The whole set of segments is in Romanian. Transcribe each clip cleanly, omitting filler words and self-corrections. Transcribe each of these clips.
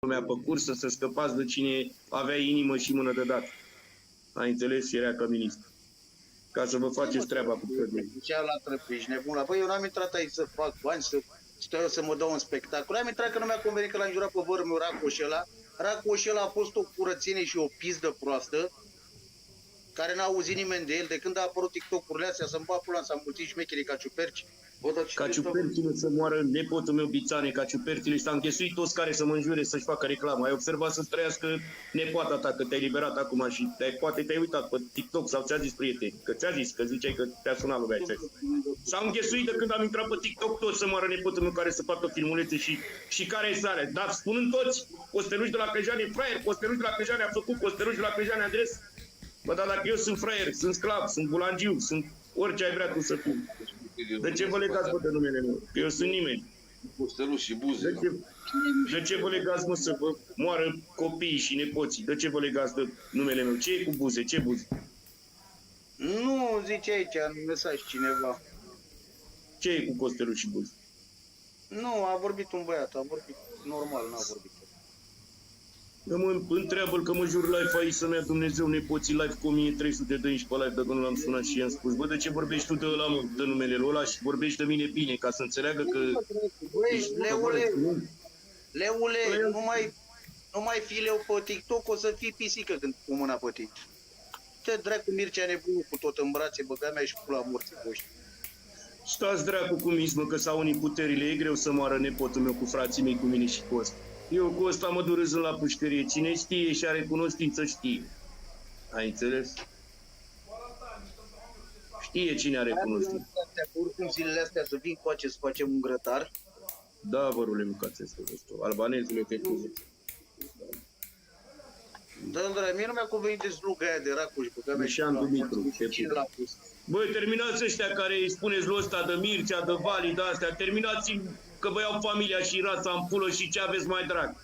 lumea pe cursă, să scăpați de cine avea inimă și mână de dat. Ai înțeles? Era ca ministru. Ca să vă faceți treaba cu prădele. Zicea la trăpești, nebun. Băi, eu n-am intrat aici să fac bani, să stau eu să mă dau un spectacol. Am intrat că nu mi-a convenit că l-am jurat pe vărul meu Racoș ăla. Racoș ăla a fost o curățenie și o pizdă proastă, care n-a auzit nimeni de el. De când a apărut TikTok-urile astea, să-mi bat pula, s-a mulțit șmecherii ca ciuperci. Ca ciuperțile să moară nepotul meu Bițane, ca ciuperțile s-a închesuit toți care să mă înjure să-și facă reclamă. Ai observat să-ți trăiască nepoata ta, că te-ai liberat acum și poate te-ai uitat pe TikTok sau ți-a zis prieteni, că ți-a zis, că ziceai că te-a sunat lumea. S-au închesuit de când am intrat pe TikTok toți să moară nepotul meu care să facă filmulețe și care sare. Dar spunând toți, Costeluș de la Clejan e fraier, Costeluș de la Clejan a făcut, Costeluș de la Clejan adres. Bă, dar dacă eu sunt fraier, sunt sclav, sunt bulangiu, sunt orice ai vrea tu să fiu. De ce vă legați, bă, de numele meu? Că eu sunt nimeni. Costeluș și Buze. De ce vă legați, mă, să vă moară copiii și nepoții? De ce vă legați de numele meu? Ce e cu Buze? Ce Buze? Nu, zice aici, în mesaj cineva. Ce e cu Costeluș și Buze? Nu, a vorbit un băiat, a vorbit normal, n-a vorbit. Că mă întreabă că mă jur live aici să-mi ia Dumnezeu nepoții live cu 1300 de dăinși pe live, dacă nu l-am sunat și i-am spus, bă, de ce vorbești tu de ăla, mă, de numele ăla și vorbești de mine bine, ca să înțeleagă că... Băi, Leule, nu mai fi leu pe TikTok, o să fii pisică când cu mâna pe tine. Te dracu Mircea nebunul cu tot în brațe, băga mea și pula morții voștri. Stați dracu cu mismă, că s-au unii puterile, e greu să moară nepotul meu cu frații mei, cu mine și cu ăsta. Eu cu ăsta mă duc râzând la pușcărie. Cine știe și are cunoștință, știe. Ai înțeles? Știe cine are cunoștință. Oricum zilele astea să vin cu să facem un grătar. Da, vă rule, mâncați asta. Albanezule, că e cu... Da, mie nu mi-a convenit de sluga aia de Racoș. Mișan Dumitru. Băi, terminați ăștia care îi spuneți lui ăsta de Mircea, de Vali, de astea. Terminați că vă iau familia și rața în pulă și ce aveți mai drag.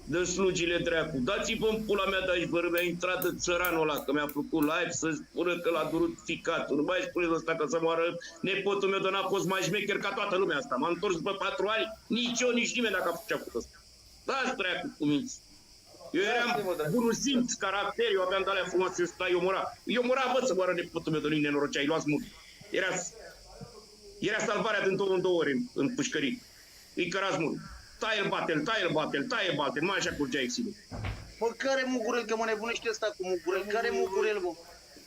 Dă slugile dracu. Dați-vă în pula mea de aici, bă, mi-a intrat țăranul ăla, că mi-a făcut live să spună că l-a durut ficatul. Nu mai spuneți ăsta că să moară nepotul meu, de n-a fost mai șmecher ca toată lumea asta. M-am întors după 4 ani, nici eu, nici nimeni dacă a făcut ce a făcut ăsta. Dați dracu cu minți. Eu eram bunul simț, caracter, eu aveam de-alea frumoase să stai, eu mura, bă, să moară nepotul meu de lui nenoroceai, luați mult. Era salvarea din 2 în 2 ore în pușcării. Îi cărați mult. Taie-l, bate-l, mai așa curgea exilul. Bă, care mugurel, că mă nebunește ăsta cu mugurel? Care mugurel, bă?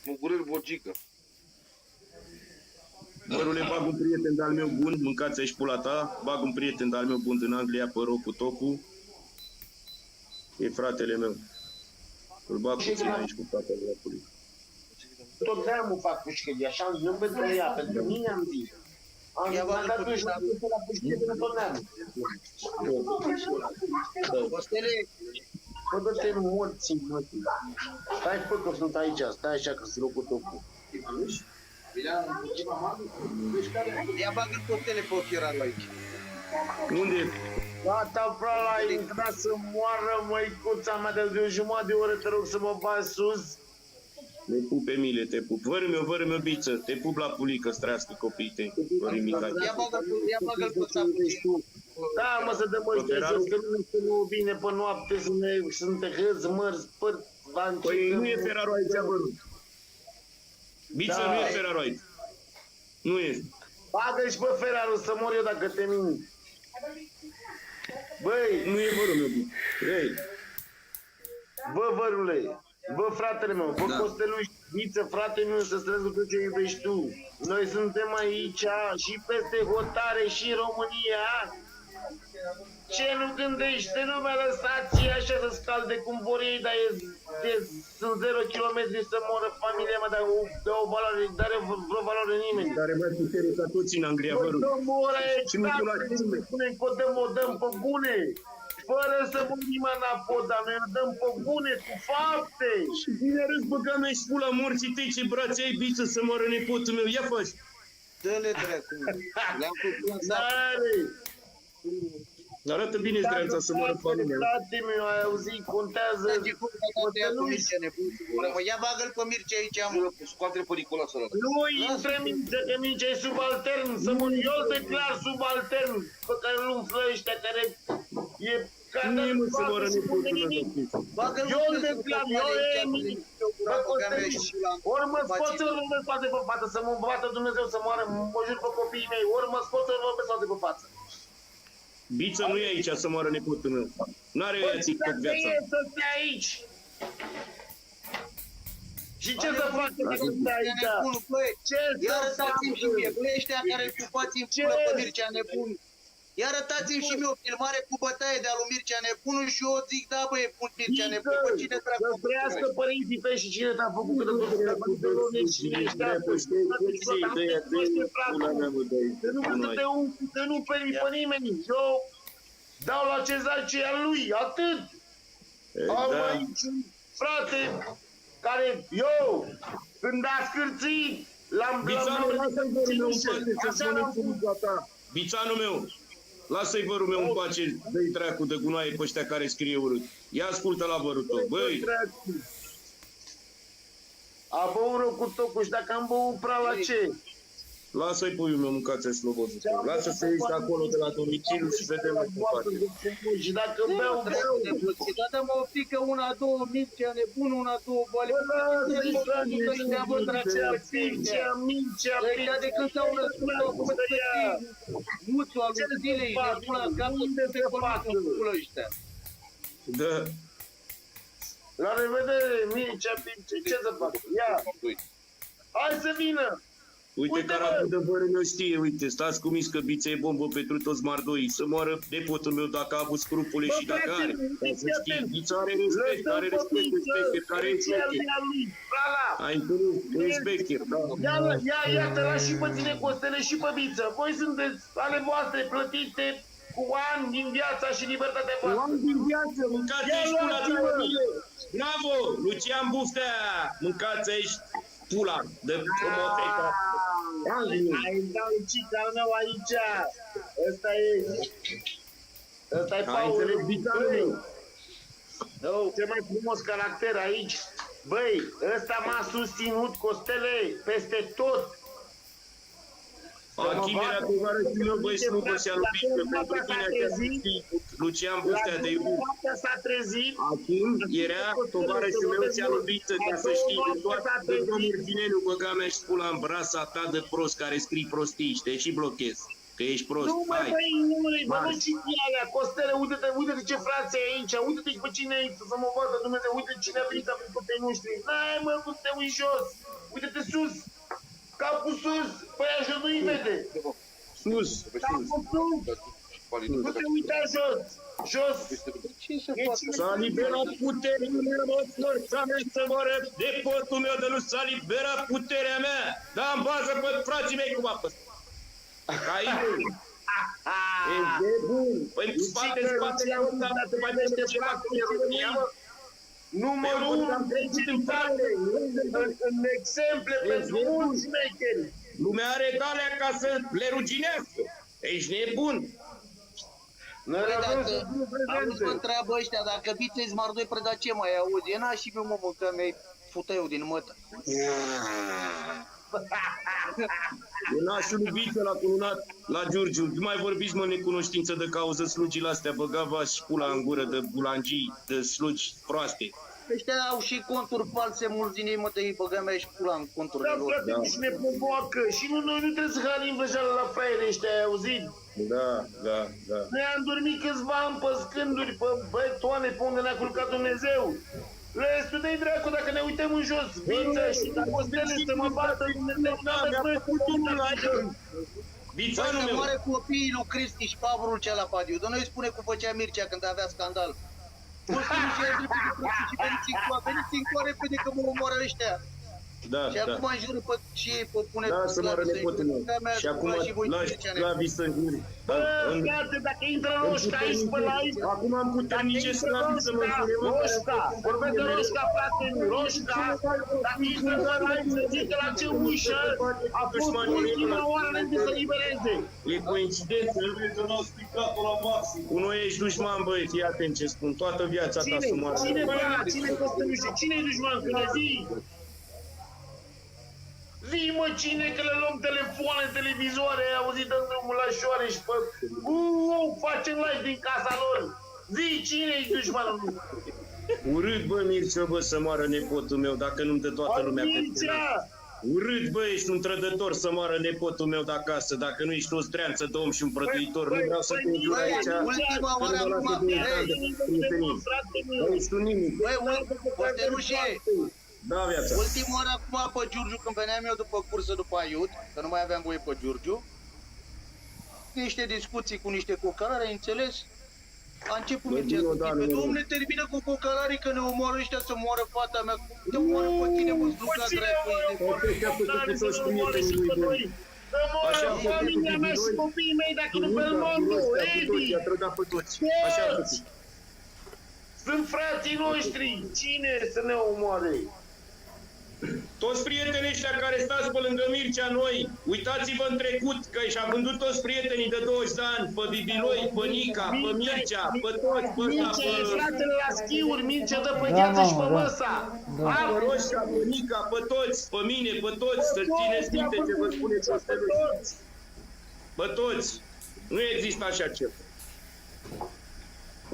Mugurel Bogică. Bărule, bag un prieten de-al meu bun, mâncați aici pula ta, bag un prieten de-al meu bun din Anglia, pe Rocu Tocu. E fratele meu. Îl bag puțin aici cu fratele dracului. Tot neamul fac pușcării, așa, nu pentru ea, pentru mine am zis. Am dat tu și la pușcării pentru tot neamul. Costele, Bă, dă-te în morții, mă. Stai, bă, că sunt aici, stai așa, că sunt locul tău cu. ia bagă costele pe ochierarul aici. Unde? Gata, frala, a intrat să moară, măicuța mea, de o jumătate de oră, te rog să mă bagi sus. Te pup, Emile, te pup. Vără meu, biță, te pup la pulică, să trăiască copiii tăi. Ia bagă-l pe țapul. Da, mă, să dăm ăștia, să nu bine pe noapte, să ne te hâți, mărți, păr, Păi nu e Ferraro aici, bă. Biță, nu e Ferraro aici. Nu e. Bagă și pe Ferraro să mor eu dacă te mint. Băi, Nu e vărul meu, biță. Ei. bă, vărule, bă, fratele meu, bă, Costeluș, Viță, frate meu, să străzi tot ce iubești tu. Noi suntem aici și peste hotare și în România. Ce nu gândește lumea, lăsați așa să scalde cum vor ei, dar sunt 0 km să moră familia mea, dar de o valoare, dar vreo valoare nimeni. Care mai putere ca toți în Anglia, vărul. Dăm ora exact, spunem că o dăm pe bune, fără să vorbim anapoda, noi o dăm pe bune, cu fapte. Și vine râs, băga mea și pula morții tăi, ce brațe ai, biță, să moară nepotul meu, ia faci. Dă-le dracu. Le-am făcut în sat. Arată bine zdreanța să moară familia. Frate meu, ai auzit, contează. Ia bagă-l pe Mircea aici, am. Scoate-l pe Nicolas ăla. Nu intră Mircea, că Mircea e subaltern, să mă eu declar subaltern, pe care îl umflă ăștia, care e Nu e mă să moară nepotul meu. Bagă-l Eu în îl declar, eu bă, Costel, ori mă scoți, ori mă scoate pe față, să mă bată Dumnezeu să moară, mă jur pe copiii mei, ori mă scoți, ori mă scoate pe față. Biță nu e aici să moară nepotul meu. N-are ea țic tot viața. Să stai aici. Și ce să fac să stai aici? Ce Ia să arătați-mi fac? și mie, băi, ăștia care îl pupați în pulă pe Mircea Nebun. Ia arătați-mi și mie o filmare cu bătaie de-a lui Mircea Nebunul și eu zic, da băi, e bun Mircea Nebun, bă, cine Să dracu? trăiască părinții tăi și cine te-a făcut cât de tot de lume și ești astăzi. Să nu peri pe nimeni. Eu dau la Cezar ce e al lui, atât. Am aici un frate care eu, când a scârțit, l-am Bițanul, lasă-i vărul meu în pace să-ți mănânci ulița ta. Bițanul meu, lasă-i vărul meu în pace, dă-i dracu de gunoaie pe ăștia care scrie urât. Ia ascultă la vărul tău, băi. A băut rău cu tocul și dacă am băut prea la ce? Lasă-i puiul meu, mâncați-i slobozul tău. Lasă să ieși de acolo de la domiciliu și vedem mai departe. Și dacă beau, Dă-mă o pică, una, două, Mircea Nebun, una, două, boale. Ăștia, bă, dracu, Mircea, ăștia de când s-au născut, au făcut muțul al lui zilei, nebuna, capul de se facă în pulă ăștia. Da. La revedere, Mircea, ce să fac? Ia, hai să vină! Uite, caracul de vărul meu știe, uite, stați cu mis că bița e bombă pentru toți mardoii. Să moară nepotul meu dacă a avut scrupule și dacă are. Ca să știi, bița are respect, care e șmecher. Ai întâlnit, e șmecher, da. Iată-la și pe tine, Costele, și pe Biță. Voi sunteți ale voastre plătite cu ani din viața și libertatea voastră. Ani din viață, mâncați aici pula ta, bravo, Lucian Buftea, mâncați aici pula de promoteca. Ai dau cica meu aici. Ăsta e Paul. Ce mai frumos caracter aici. Băi, ăsta m-a susținut, Costele, peste tot. Achim era tovarășul meu, băi, slubă și-a lupit, că pentru tine a susținut Lucian Buftea de iubit. S-a trezit. Achim era tovarășul meu și-a lupit, ca să știi, de domnul Vineniu băga mea și pula în brasa ta de prost care scrii prostii și te și blochezi, că ești prost. Nu mă, băi, nu citi alea, Costele, uite-te ce frați ai aici, uite-te pe cine e aici, să mă vadă Dumnezeu, uite cine a venit cu pe noștri. N-ai mă, cum te uiți jos, uite-te sus. Capul sus, păi așa nu-i vede. Sus. Capul sus. Nu te uita jos. Jos. S-a liberat puterea mea, mă, forța mea să moară nepotul meu de nu s-a liberat puterea mea. Da, în bază pe frații mei cum a fost. Ca ei. E de bun. Păi spate, la ăsta, mai merge ceva cu România, mă. Numărul 1 în exemple pentru mulți șmecheri. Lumea are dalea ca să le ruginească. Ești nebun. Auzi, mă întreabă ăștia, dacă bițeți mardoi preda ce mai auzi? E n-aș și pe mă, că mi-ai fută eu din mătă. E nașul lui Viță l-a cununat la Giurgiu. Nu mai vorbiți, mă, necunoștință de cauză, slugile astea, băgava și pula în gură de bulangii, de slugi proaste. Ăștia au și conturi false, mulți din ei, mă, de ei băga mea și pula în conturile Da, lor. frate, și ne provoacă. Și noi nu trebuie să hranim vrăjeală la fraiere ăștia, ai auzit? Da. Noi am dormit câțiva ani pe scânduri, pe betoane, pe unde ne-a culcat Dumnezeu. Restul de-i dracu, dacă ne uităm în jos, Viță și Costele să mă bată Dumnezeu, n-am făcut unul aici. Vițanul meu. Moare copiii lui Cristi și Pavrul cea la Padiu. Dar noi spune cum făcea Mircea când avea scandal. Nu știu ce ai dreptul de prostii și veniți în coa. Veniți în coa repede că mă omoară ăștia. Da. Și acum înjură pe și ei, pe pune Da, să moară nepotul meu. Și acum lași sclavii să înjuri. Bă, frate, dacă intră Roșca aici pe live... Acum am puternice sclavii să mă înjure. Roșca, vorbesc de Roșca, frate, Roșca, dacă intră pe live să zică la ce ușă a fost ultima oară înainte să libereze. E coincidență. Cu noi ești dușman, băi, fii atent ce spun. Toată viața ta să moară. Cine, bă, cine Costălușe? Cine-i dușman? Când zi? Zi, mă, cine, că le luăm telefoane, televizoare, ai auzit în drumul la șoare și pe... facem live din casa lor. Zi, cine-i dușmanul meu? Urât, bă, Mircea, bă, să moară nepotul meu, dacă nu-mi dă toată lumea pe tine. Mircea! Urât, bă, ești un trădător să moară nepotul meu de acasă, dacă nu ești o streanță de om și un prăduitor, nu vreau să te înjur aici. Ultima oară acum, Ești un nimic. băi, Costelușe, Da, viața. ultima oară acum pe Giurgiu, când veneam eu după cursă, după Aiut, că nu mai aveam voie pe Giurgiu, niște discuții cu niște cocalari, ai înțeles? A început Mircea să zică, domne, termină cu cocalarii că ne omoară ăștia să moară fata mea, te omoară pe tine, mă zdruga dracu. Să moară familia mea și copiii mei dacă nu Belmondo, Edi! Așa a făcut. Sunt frații noștri, cine să ne omoare? Toți prietenii ăștia care stați pe lângă Mircea noi, uitați-vă în trecut că și-a vândut toți prietenii de 20 de ani, pe Bibiloi, pe Nica, pe Mircea, pe toți, pe Mircea e fratele la schiuri, Mircea dă pe Da, gheață și pe mamă, da. măsa. pe Roșca, pe Nica, pe toți, pe mine, pe toți, să țineți minte ce vă spune Costeluș. Pe toți. Nu există așa ceva.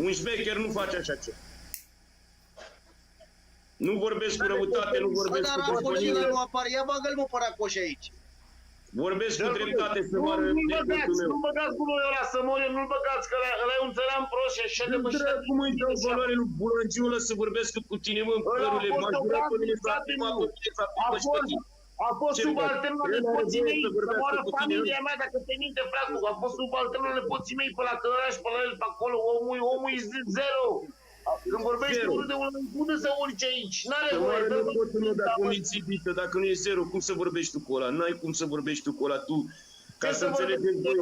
Un șmecher nu face așa ceva. Nu vorbesc cu răutate, nu Bă, vorbesc dar cu Racoșila porconie. nu apare, ia bagă-l mă pe Racoș aici. Vorbesc cu dreptate să moară Nu-l nepotul băgați, meu. nu băgați cu noi ăla să mori, nu-l băgați, că ăla e un țăran prost și așa de Nu dracu mă îi dau valoare lui Bulănciul ăla să vorbesc cu tine, mă, părule, m-a jurat pe mine, frate, m-a făcut să A apă și pe tine. A fost Ce subalternul el are nepoții voie mei, să să vorbească moară cu tine, familia mea, dacă te minte, frate, a fost subalternul nepoții mei pe la Călăraș, pe la el, pe acolo, omul e zero. Când vorbești Zero. urât de un om, unde să urci aici? N-are Să voie, moară dă-l nepotul meu dacă bă. nu-i țipită, dacă nu e zero, cum să vorbești tu cu ăla? N-ai cum să vorbești tu cu ăla, tu, ca să înțelegeți voi.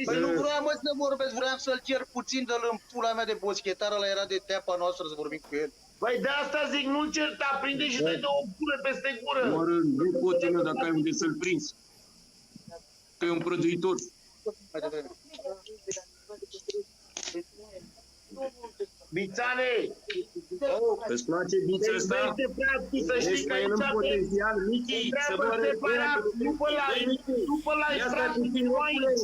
Păi nu vreau mă să vorbesc, vreau să-l cer puțin de-l în pula mea de boschetară, ăla era de teapa noastră să vorbim cu el. Păi de asta zic, nu-l certa, prinde și dai două pule peste gură. Moară nepotul meu dacă ai unde să-l prinzi. Că e un prăduitor. Mai devreme. Bițane! Îți place bița ăsta? Este frate, să știi Ești că mai aici în potențial, Michi, să întreabă moară separat, nu pe la nu pe la Ia stai frate, puțin, nu aici.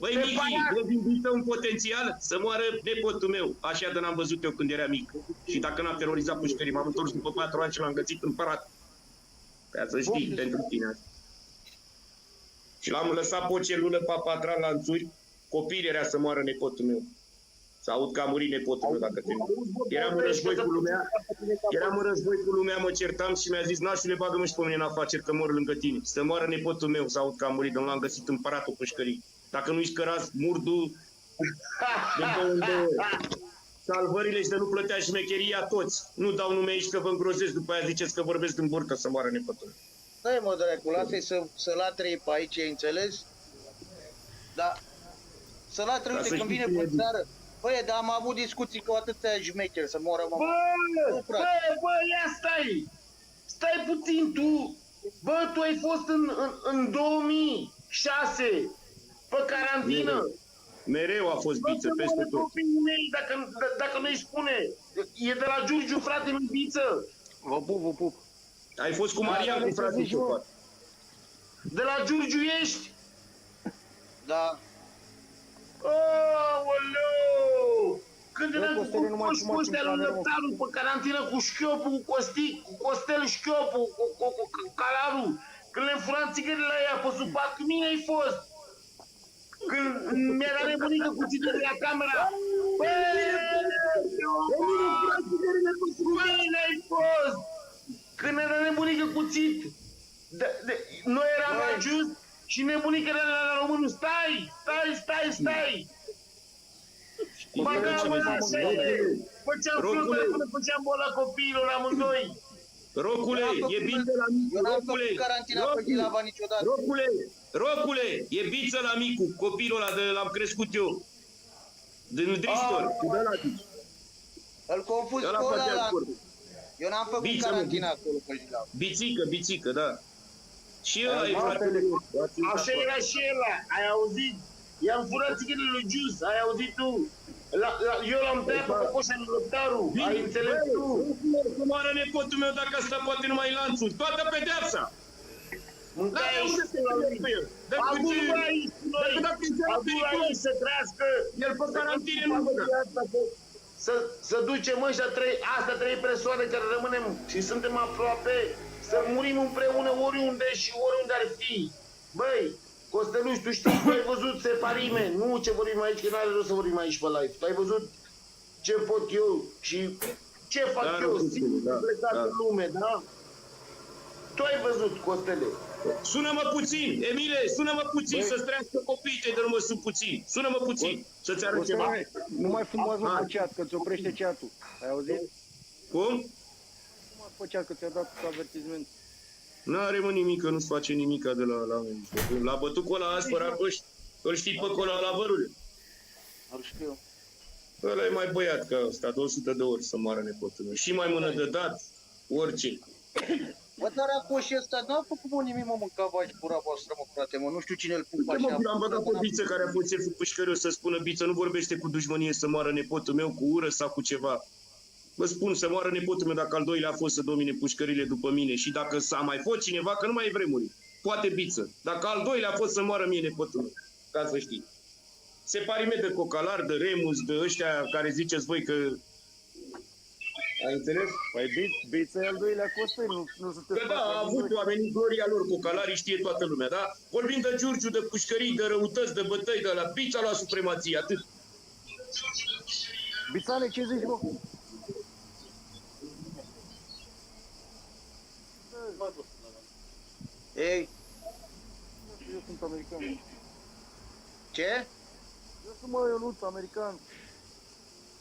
Băi, Michi, vă vizită un potențial să moară nepotul meu, așa de n-am văzut eu când era mic. Și dacă n-am terorizat pușcării, m-am întors după 4 ani și l-am găsit în parat. Ca să știi, pentru tine. Și l-am lăsat pe o celulă papatran lanțuri, copiii era să moară nepotul meu. Să aud că a murit nepotul meu dacă te Eram în război cu lumea, mă certam și mi-a zis, nașule, bagă-mă și pe mine în afaceri, că mor lângă tine. Să moară nepotul meu, să aud că a murit, dar nu l-am găsit în paratul pușcării. Dacă nu-i scărați murdul de două în două. Salvările și de nu plătea șmecheria toți. Nu dau nume aici că vă îngrozesc, după aia ziceți că vorbesc în burtă să moară nepotul meu. Stai mă, dracu, lasă-i să latre pe aici, ai înțeles? Da. Să latre, Ca uite, să când știi vine cine pe e țară. Băi, dar am avut discuții cu atâția șmecheri să moară mama. Bă, ia stai! Stai puțin tu! Bă, tu ai fost în 2006 pe carantină. Mereu a fost Bă, biță să peste moară tot. copiii mei, dacă nu-i spune. E de la Giurgiu, frate, nu biță. Vă pup, vă pup. Ai fost cu Marian, cu frații Ciopat. De la Giurgiu ești? Da. Aoleu! Când Bă, eram Costele, nu mai cu fumați ăștia în lui cameră, mă. Lăptaru pe carantină, cu Șchiopu, cu Costic, cu Costel Șchiopu, cu Calaru, când le furam țigările la ea pe sub pat, cu mine ai fost. Când mi-a dat nebunică cuțitul de la camera. Bă, cu mine ai fost. Când mi-a dat nebunică cuțit. Noi eram la just și nebunica era la românul. Stai! Băgam în așa, făceam flotări până făceam boala copiilor amândoi. Rocule, e biță la micu, Eu n-am Rocule, făcut carantina pe Ghilava niciodată. Rocule, e biță la micu, copilul ăla de l-am crescut eu. Din Dristor, cu Dălati. Îl confuz Ăla cu ăla făcea la... sport. Eu n-am făcut Biță, mă, carantina acolo pe Ghilava. Bițică, da. Și ăla e fratele meu. Așa era și ăla, ai auzit? I-am furat țigările lui Gius, ai auzit tu? Eu l-am tăiat pe cocoșa lui Lăptaru, ai înțeles tu? Cum moară nepotul meu dacă asta poate numai lanțuri? Toată pedeapsa! Mâncai N-are și unde să la mergem lui. cu el. Dacă Adu-l ce- aici cu noi. Dacă e ceva Adu-l periculos, aici să trăiască. el pe carantine nu băgă. Să ducem ăștia astea trei persoane care rămânem și suntem aproape, să murim împreună oriunde și oriunde ar fi. Băi, Costeluș, tu știi, tu ai văzut separime, nu ce vorbim aici, că n-are rost să vorbim aici pe live. Tu ai văzut ce pot eu și ce fac Da, eu, nu, singur, da, plecat da. în lume, da? Tu ai văzut, Costele. Sună-mă puțin, Emile, sună-mă puțin, Băi. să-ți trească copiii tăi de nu mă sun puțin. Sună-mă puțin, să-ți arăt ceva. Nu mai fumați Hai. pe chat, că ți oprește chat-ul. Ai auzit? Cum? Nu mai pe chat, că ți-a dat avertizment. N-are mă nimic, că nu-ți face nimica de la l-a bătut cu ăla aspăr, îl știi pe cola la vărule. Nu știu. Ăla e mai băiat ca ăsta, de 100 de ori să moară nepotul meu. Și mai mână de dat, orice. Bă, dar Racoș ăsta n-a făcut mă nimic, mă, mâncava și gura voastră, mă, frate, mă, nu știu cine îl pupa Mă, așa. am băgat pe Biță care a fost șeful pușcăriu să spună Biță, nu vorbește cu dușmănie să moară nepotul meu, cu ură sau cu ceva. Vă spun să moară nepotul meu dacă al doilea a fost să domine pușcările după mine și dacă s-a mai fost cineva, că nu mai e vremuri. Poate Biță. Dacă al doilea a fost să moară mie nepotul meu, ca să știi. Separime de Cocalar, de Remus, de ăștia care ziceți voi că... Ai înțeles? Păi Biță e al doilea Costel, nu sunteți Că da, a avut oamenii gloria lor, Cocalarii știe toată lumea, da? Vorbim de Giurgiu, de pușcării, de răutăți, de bătăi, de la Bița la supremație, atât. Bițane, ce zici, bă? Ei, Eu sunt american. ce? Eu sunt, mă, Ionuț, american.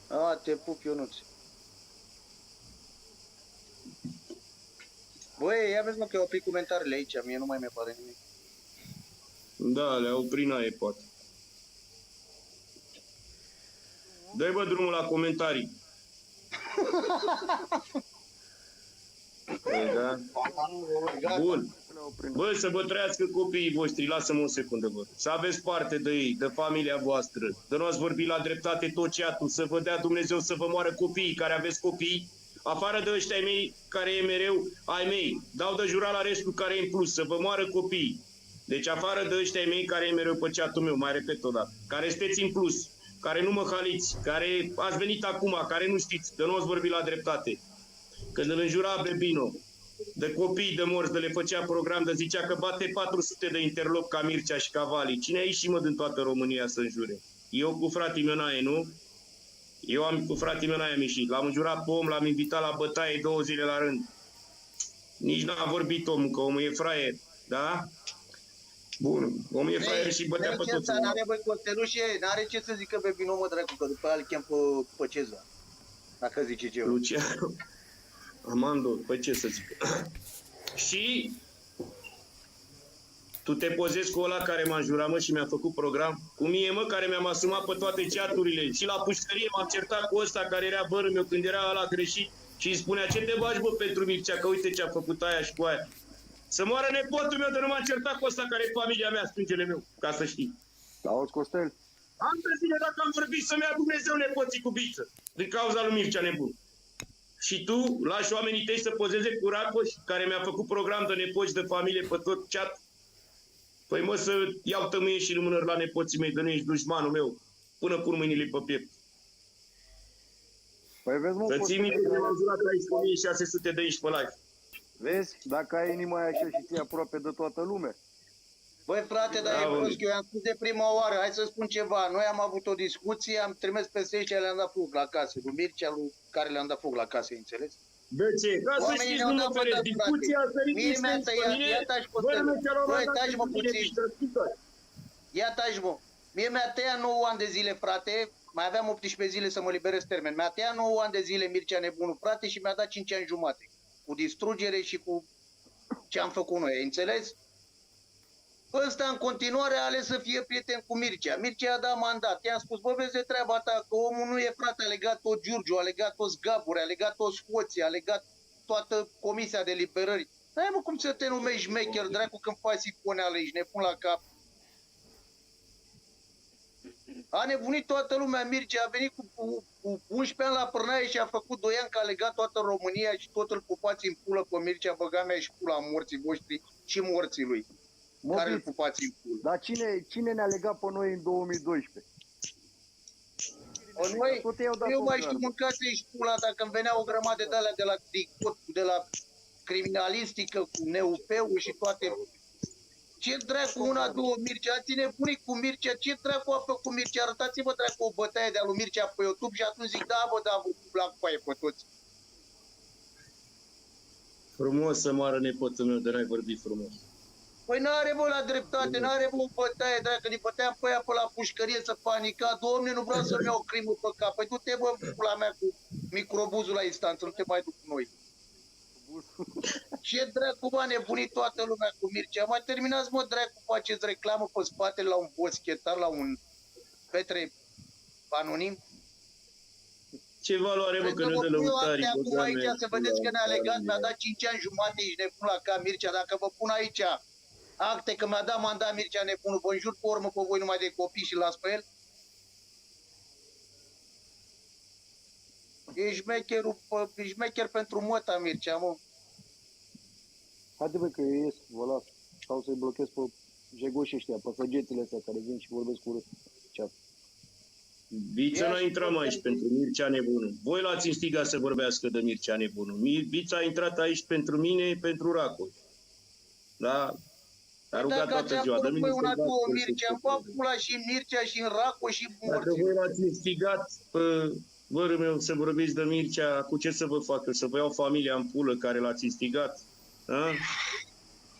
A, te pup, Ionuț. Băi, ia vezi, mă, că au oprit comentariile aici, mie nu mai mi-apare nimic. Da, le-a oprit naie, poate. Dă-i, bă, drumul la comentarii. Păi, da. Bun. Bă, să vă trăiască copiii voștri, lasă-mă o secundă, bă. Să aveți parte de ei, de familia voastră. De nu ați vorbit la dreptate tot ceatul, să vă dea Dumnezeu să vă moară copiii care aveți copii, afară de ăștia ai mei, care e mereu ai mei. Dau de jurat la restul care e în plus, să vă moară copiii. Deci afară de ăștia ai mei care e mereu pe ceatul meu, mai repet o dată, care sunteți în plus, care nu mă haliți, care ați venit acum, care nu știți, de nu ați vorbit la dreptate. Când îl înjura Bebino, de copii de morți, de le făcea program, de zicea că bate 400 de interlop ca Mircea și Cavali. Cine a ieșit, mă, din toată România să înjure? Eu cu fratele meu n-aie, nu? Eu cu fratele meu n-am ieșit. L-am înjurat pe om, l-am invitat la bătaie 2 zile la rând. Nici n-a vorbit omul, că omul e fraier, da? Bun, omul e fraier și bătea pe toți. N-are, băi, Costelușe, n-are ce să zică pe Bino, mă, dracu, că după aia îl chem pe Cezar. Dacă zice ceva. Luciano. Amando, păi ce să zic. Și tu te pozezi cu ăla care m-a înjurat, mă, și mi-a făcut program? Cu mie, mă, care mi-am asumat pe toate chaturile. Și la pușcărie m-am certat cu ăsta care era bărul meu când era ăla greșit și îi spunea, ce te bagi, bă, pentru Mircea, că uite ce a făcut aia și cu aia. Să moară nepotul meu de nu m-am certat cu ăsta care e familia mea, stângele meu, ca să știi. Auzi, Costel? Am de zile dacă am vorbit să-mi ia Dumnezeu nepoții cu Biță, din cauza lui Mircea nebun. Și tu lași oamenii tăi să pozeze cu Racoș, care mi-a făcut program de nepoți de familie pe tot chat? Păi mă, să iau tămâie și lumânări la nepoții mei, de nu ești dușmanul meu, până pun mâinile pe piept. Păi vezi, mă, Să ții minte că m-am jurat aici cu 1600 de aici pe live. Vezi? Dacă ai inima așa și ții aproape de toată lumea. Băi, frate, dar Bravo. e prost, eu am spus de prima oară, hai să spun ceva. Noi am avut o discuție, am trimis peste ăștia, le-am dat foc la casă, lui Mircea, lui care le-am dat foc la casă, înțeles? De ce? Ca să Oamenii știți, ne-au nu mă dat fereți. bătați, Discuția a sărit Mie mi-a discuție pe tăiat, mine. ia taci, Bă, Costel. nu ți-a luat Băi, la taci, mă, mine, puțin. discuție. Ia taci, mă. Mie mi-a tăiat 9 ani de zile, frate, mai aveam 18 zile să mă liberez termen. Mi-a tăiat 9 ani de zile Mircea nebunul, frate, și mi-a dat 5 ani jumate. Cu distrugere și cu ce am făcut noi, ai înțeles? Ăsta în continuare a ales să fie prieten cu Mircea. Mircea a dat mandat. I-am spus, bă, vezi de treaba ta, că omul nu e, frate, a legat tot Giurgiu, a legat toți Gaburi, a legat toți Hoții, a legat toată comisia de liberări. N-ai, mă, cum să te numești șmecher, dracu, când faci siponeală, ești nebun la cap. A nebunit toată lumea. Mircea a venit cu 11 ani la Pârnaie și a făcut 2 ani că a legat toată România și tot îl pupați în pulă pe Mircea, băga mea și pula morții voștri și morții lui. Care îl pupați în pulă. Dar cine ne-a legat pe noi în 2012? Noi, Tot i-au dat eu o mai gardă. știu mâncați-și pula dacă îmi venea o grămadă de alea de la DICOT, de la criminalistică, cu NUP-ul și toate. Ce dracu, una, două, Mircea, ați nebunit cu Mircea, ce dracu a făcut Mircea? Arătați-vă dracu o bătaie de-a lui Mircea pe YouTube și atunci zic, da, bă, da, vă la coaie pe toți. Frumos să moară nepotul meu, de n-ai vorbit frumos. Păi n-are bă la dreptate, n-are bă o bătaie, dracu, ne băteam pe aia pe la pușcărie să panica, Doamne, nu vreau să-mi iau o crimă pe cap. Păi du-te, bă, pula mea cu microbuzul la instanță, nu te mai duc cu noi. Ce dracu, bă, a nebunit toată lumea cu Mircea. Mai terminați, mă, dracu, faceți reclamă pe spatele la un boschetar, la un Petre anonim. Ce valoare, mă, că ne dă lăutarii? Acum aici să vedeți că ne-a legat, mi-a dat 5 ani jumate, ești nebun la ca Mircea. Dacă vă pun aici acte că mi-a dat mandat Mircea nebunul, vă înjur pe urmă pe voi numai de copii și las pe el. Ești șmecher pentru măta, Mircea, mă. Haide bă că eu ies, vă las. Stau să-i blochez pe jegoși ăștia, pe săgețile astea care vin și vorbesc urât. Chat. Vița n-a intrat mai aici pentru Mircea nebunul. Voi l-ați instigat să vorbească de Mircea nebunul. Vița a intrat aici pentru mine, pentru Racoș. Da? A rugat toată ziua. Dacă ți-am una, două, Mircea, îmi fac pula și în Mircea și în Racoș și în Dacă morții. voi l-ați instigat pe vărul meu să vorbiți de Mircea, cu ce să vă fac? Să vă iau familia în pulă care l-ați instigat? Da?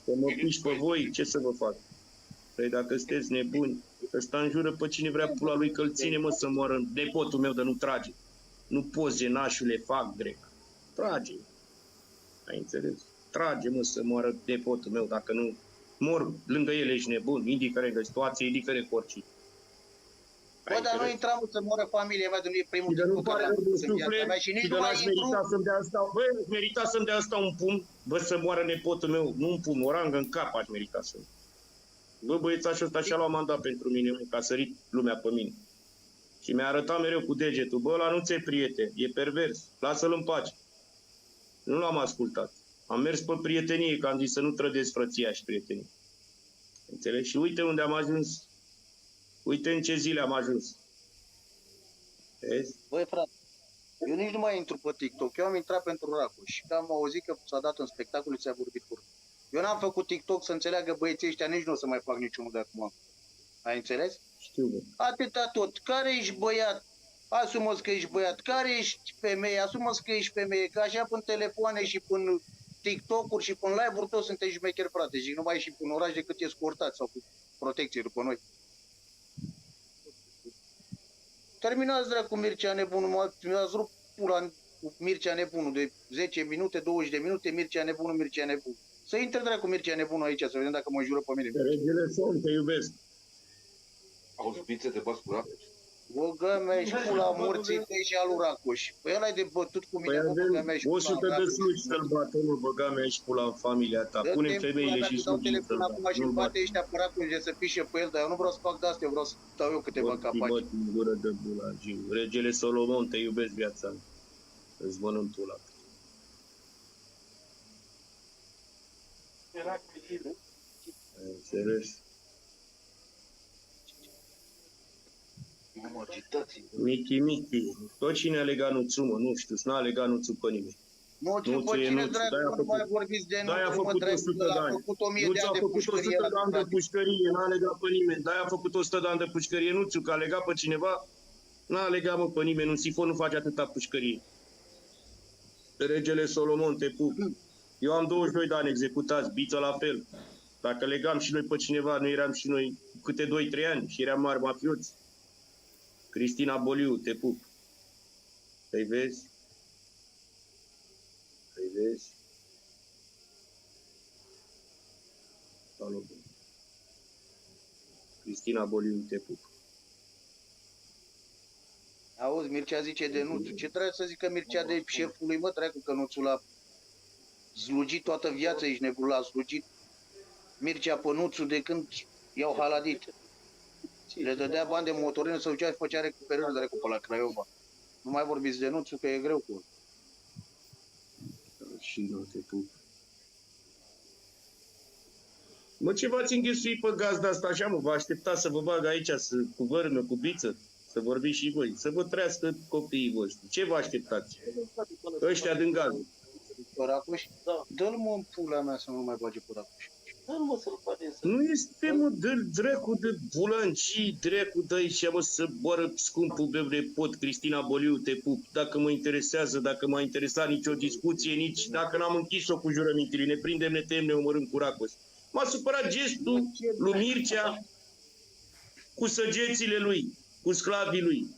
Să mă piși pe voi, ce să vă fac? Păi dacă sunteți nebuni, ăsta înjură pe cine vrea pula lui că-l ține, mă, să moară nepotul meu de nu trage. Nu poți, nașule, fac drept. Trage. Ai înțeles? Trage, mă, să moară nepotul meu, dacă nu mor lângă el, ești nebun, indiferent de situație, indiferent cu orice. Bă, dar nu intram să moră familia mea, de nu e primul Și de nu lucru pare care am de pus în viața suflet, mea și și nici de nu mai n-aș intru. merita să-mi dea asta, bă, aș merita să-mi dea asta un pumn, bă, să moară nepotul meu, nu un pumn, o rangă în cap aș merita să. Bă, băiețașul ăsta și-a luat mandat pentru mine, mă, că a sărit lumea pe mine. Și mi-a arătat mereu cu degetul, bă, ăla nu ți-e prieten, e pervers, lasă-l în pace. Nu l-am ascultat. Am mers pe prietenie, că am zis să nu trădesc frăția și prietenie. Înțelegi? Și uite unde am ajuns. Uite în ce zile am ajuns. Vezi? Băi, frate, eu nici nu mai intru pe TikTok, eu am intrat pentru Racoș și că am auzit că s-a dat un spectacol și s-a vorbit cu. Eu n-am făcut TikTok să înțeleagă băieții ăștia, nici nu o să mai fac niciunul de acum. Ai înțeles? Știu, bă. Atâta tot. Care ești băiat? Asumă-ți că ești băiat. Care ești femeie? Asumă-ți că ești femeie. Că așa până telefoane și până TikTok-uri și până live-uri toți sunteți șmecheri, frate. Și nu mai și până oraș decât e scurtat sau cu protecție după noi. Terminați, dracu, Mircea nebunul. Mi-ați rupt pula cu Mircea nebunul de 10 minute, 20 de minute, Mircea nebunul, Mircea nebunul. Să intre, dracu, Mircea nebunul aici, să vedem dacă mă jură pe mine. Regele Somn, te iubesc. Auzi, pițe, te bați cu Racoș. Băga mea și pula morții tăi și al lui Racoș. Păi ăla e de bătut cu Păi mine, bă, băga mea avem și 100 pula de Racoș. slugi să-l bată, nu băga mea și pula în familia ta. Dă-te Punem în pula femeile mea, și că dau slugii să-l telefon acum bată. și îmi bate ăștia pe Racoș de să pișe pe el, dar eu nu vreau să fac de-astea, eu vreau să dau eu câteva capaci. Bă, în gură de bula, Giu. Regele Solomon, te iubesc viața mea. Îți mănânc tu la. Ai înțeles? Am agitații. Michi. Tot cine a legat nuțul, mă, nu știu, n-a legat nuțul pe nimeni. Nu știu Nu pe ți-e cine nuț, dracu, de-aia a nu mai făcut- vorbiți de De-aia a nuțul, mă, făcut dracu, 100 că de l-a ani. făcut 1000 Nu de ți-a ani de făcut 100 pușcărie de la ani de frate. pușcărie, n-a legat pe nimeni. De-aia a făcut 100 de ani de pușcărie nuțul, că a legat pe cineva, n-a legat, mă, pe nimeni. Un sifon nu face atâta pușcărie. Regele Solomon, te pup. Eu am 22 de ani executați, Biță la fel. Dacă legam și noi pe cineva, nu eram și noi câte 2-3 ani și eram mari mafioți. Cristina Boliu, te pup. Îi vezi? Îi vezi? Salut. Cristina Boliu, te pup. Auzi, Mircea zice de nuțul. Ce trebuie să zică Mircea de șeful lui, mă, dracu, că nuțul a slugit toată viața, ești nebun, l-a slugit Mircea pe nuțul de când i-au haladit. Le dădea bani de motorină, să ducea și făcea recuperări de recupă la Craiova. Nu mai vorbiți de Nuțu, că e greu cu Și nu te pup. Mă, ce v-ați înghesuit pe gazda asta așa, mă? Vă așteptați să vă bag aici cu vărmă, cu biță? Să vorbiți și voi, să vă trăiască copiii voștri. Ce vă așteptați? Ăștia din gaz. Pe Racoș? Da. Dă-l mă în pula mea să nu mai bage pe Racoș. Nu este, mă, dă-l dracu de bulanci, dracu de aici, mă, să boară scumpul meu de pot, Cristina Boliu, te pup. Dacă mă interesează, dacă m-a interesat nicio discuție, nici dacă n-am închis-o cu jurămintele, ne prindem, ne tem, ne omorâm cu Racoș. M-a supărat gestul lui Mircea cu săgețile lui, cu sclavii lui.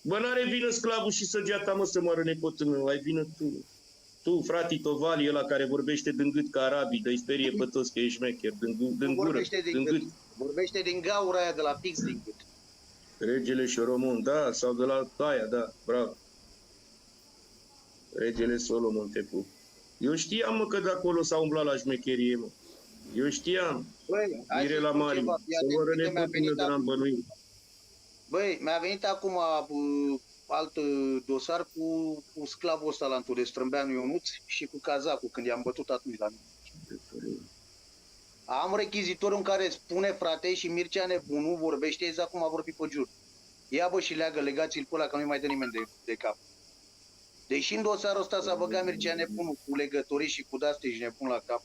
Bă, n-are vină sclavul și săgeata, mă, să moară nepotul meu, ai vină tu. Tu, fratii Tovali, ăla care vorbește din gât ca arabii, dă-i sperie pe toți că ești șmecher, din gură, din gât. Vorbește din gaura aia de la fix din gât. Regele Șoromon, da, sau de la aia, da, bravo. Regele Solomon, te pup. Eu știam, mă, că de acolo s-a umblat la șmecherie, mă. Eu știam. Băi, Mirela Mari, să voră nepotul meu de n-am bănuit. Băi, mi-a venit acum alt dosar cu sclavul ăsta la Anture, Strâmbeanu Ionuț și cu cazacul, când i-am bătut atunci la mine. Am rechizitorul în care spune, frate, și Mircea nebunul vorbește exact cum a vorbit pe jur. Ia, bă, și leagă, legați-l pe ăla, că nu-i mai dă nimeni de cap. Deși în dosarul ăsta s-a băgat Mircea nebunul cu legătorii și cu de-astea și nebun la cap.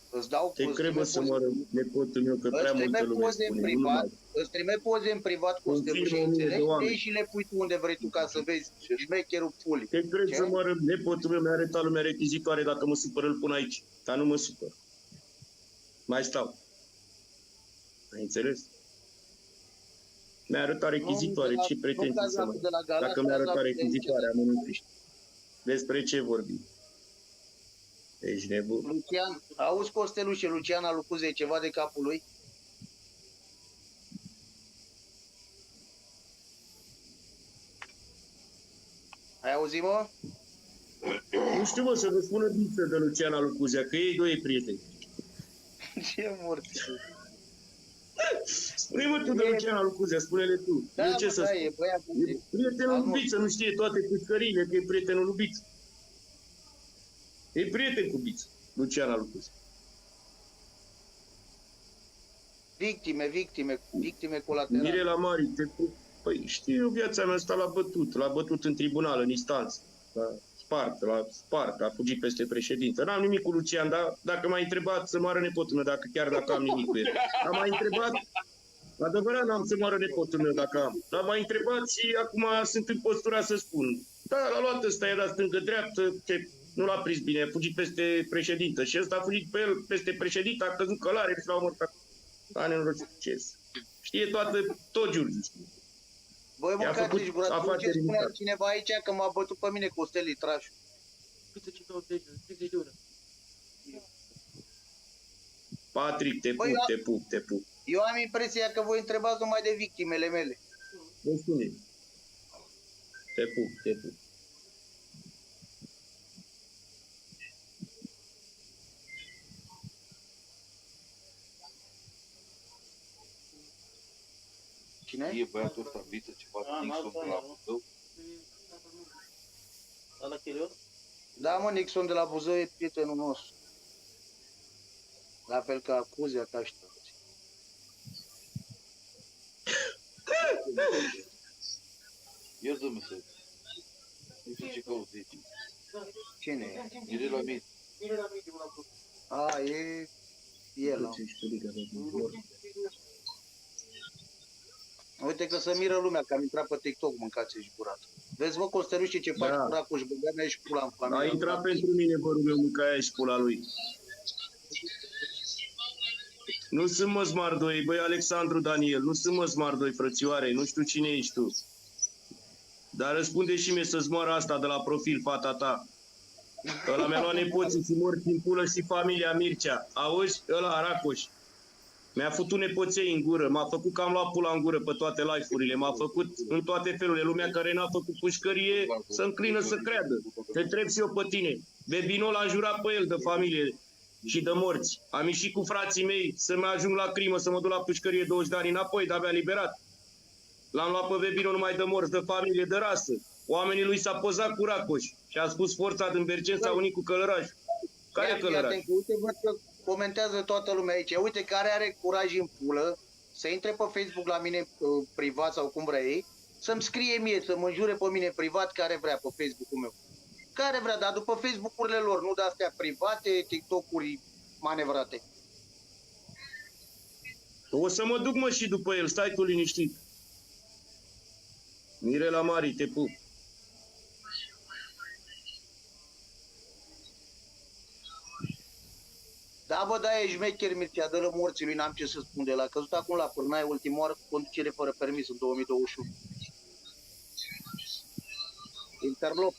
Îți dau Te cred, să moară nepotul meu, că prea multă lume spune. Îți trimit poze în privat cu stelușe, înțelegi? Și le pui tu unde vrei tu ca să vezi șmecherul pulii. Te cred să moară nepotul meu, mi-a arătat lumea rechizitoare, dacă mă supăr îl pun aici. Dar nu mă supăr. Mai stau. Ai înțeles? Mi-a arătat rechizitoare, ce pretenții să mai... Dacă mi-a arătat rechizitoare, am înțeles. Despre ce vorbim? Ești nebun. Lucian, auzi Costelușe, Lucian Alucuze, ceva de capul lui? Ai auzit, mă? Nu știu, mă, să vă spună biță de Lucian Alucuzea, că ei doi prieteni. Ce morți? Spune-mă tu de Lucian Alucuzea, spune-le tu. Da, Eu ce să spun? e băiat bun. E prietenul lui Biță, nu știe toate pușcăriile, că e prietenul lui Biță. E prieten cu Biță, Lucian Alucuzea. Victime colaterale. Mirela Mari, păi știu eu, viața mea asta l-a bătut în tribunal, în instanță. L-a spart, a fugit peste președinte. N-am nimic cu Lucian, dar dacă m-ai întrebat să moară nepotul meu, dacă am nimic cu el. Am mai întrebat, adevărat n-am să moară nepotul meu dacă am. Dar m-ai întrebat și acum sunt în postura să spun. Da, l-a luat ăsta, i-a dat stângă-dreaptă, nu l-a prins bine, a fugit peste președintă. Și ăsta a fugit pe el peste președintă, a căzut călare și l-a omorât. A nenorocit, ce știe tot Giurgiu. Băi, mâncați-și gura, tu ce spunea cineva aici că m-a bătut pe mine Costel Litrașu. Patrick, te pup. Eu am impresia că voi întrebați numai de victimele mele. Vă spune. Te pup. Cine? E băiatul ăsta, Viță, ceva Nixon de la Buzău. Da, mă, Nixon de la Buzău e prietenul nostru. La fel ca Acuzea, ca ăștia. Ia zi-mi să... Nu știu ce cauți aici. Cine e? Mirela Mari. A, e el. Uite că să miră lumea, că am intrat pe TikTok, mâncați-și gurat. Vezi, mă, Costelușe, ce faci cu Racoș, băga mea și pula în familie. A intrat pentru mine, vă rog eu, mâncaia și pula lui. Nu sunt mă smardoi, băi, Alexandru Daniel, nu sunt mă smardoi, frățioare, nu știu cine ești tu. Dar răspunde și mie să-ți moară asta de la profil, fata ta. Ăla mi-a luat nepoții și morți în pulă și familia Mircea. Auzi? Ăla, Racoș. Mi-a făcut nepoței în gură, m-a făcut că am luat pula în gură pe toate live-urile, m-a făcut în toate felurile. Lumea care n-a făcut pușcărie să înclină să creadă. Te întreb și eu pe tine. Bebinul l-a înjurat pe el de familie. și de morți. Am ieșit cu frații mei să mă ajung la crimă, să mă duc la pușcărie 20 de ani înapoi, de-abia liberat. L-am luat pe Vebino numai de morți, de familie, de rasă. Oamenii lui s-a pozat cu Racoș și a spus forța din Bercen s-a unit cu Călăraș. Care Călăraș? Uite, văd că comentează toată lumea aici. Uite, care are curaj în pulă să intre pe Facebook la mine privat sau cum vrea ei, să-mi scrie mie, să mă înjure pe mine privat care vrea pe Facebook-ul meu. Care vrea, dar după Facebook-urile lor, nu de-astea private, TikTok-uri manevrate. O să mă duc, mă, și după el, stai tu liniștit. Mirela Mari, te pup. Da, bă, da, e șmecher, Mircea, dă-l morții lui, n-am ce să spun de el. A căzut acum la Pârnaie, ultima oară, cu conducere fără permis în 2021. Interlop.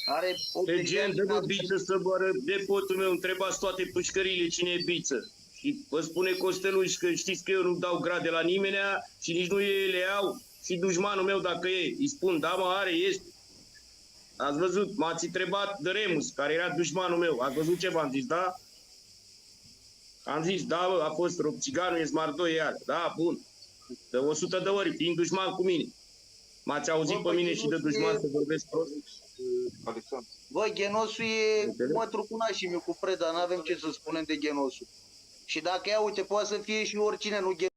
Are Legend, dă-mă biță să boară depotul meu, întrebați toate pușcările cine e biță. Și vă spune Costeluș că știți că eu nu dau grade la nimenea și nici nu ei le iau. Și dușmanul meu dacă e, îi spun, da mă, are, este. Ați văzut, m-ați întrebat de Remus, care era dușmanul meu. Ați văzut ce v-am zis, da? Am zis, da, bă, a fost țiganul, e smardoi, iar. Da, bun. De 100 de ori, fiind dușman cu mine. M-ați auzit pe mine și de dușman să vorbesc prost? Alexandru. Bă, Ghenosul e mătru cu nașii meu, cu Preda, n-avem ce să spunem de Ghenosul. Și dacă ia, uite, poate să fie și oricine, nu Ghenosul.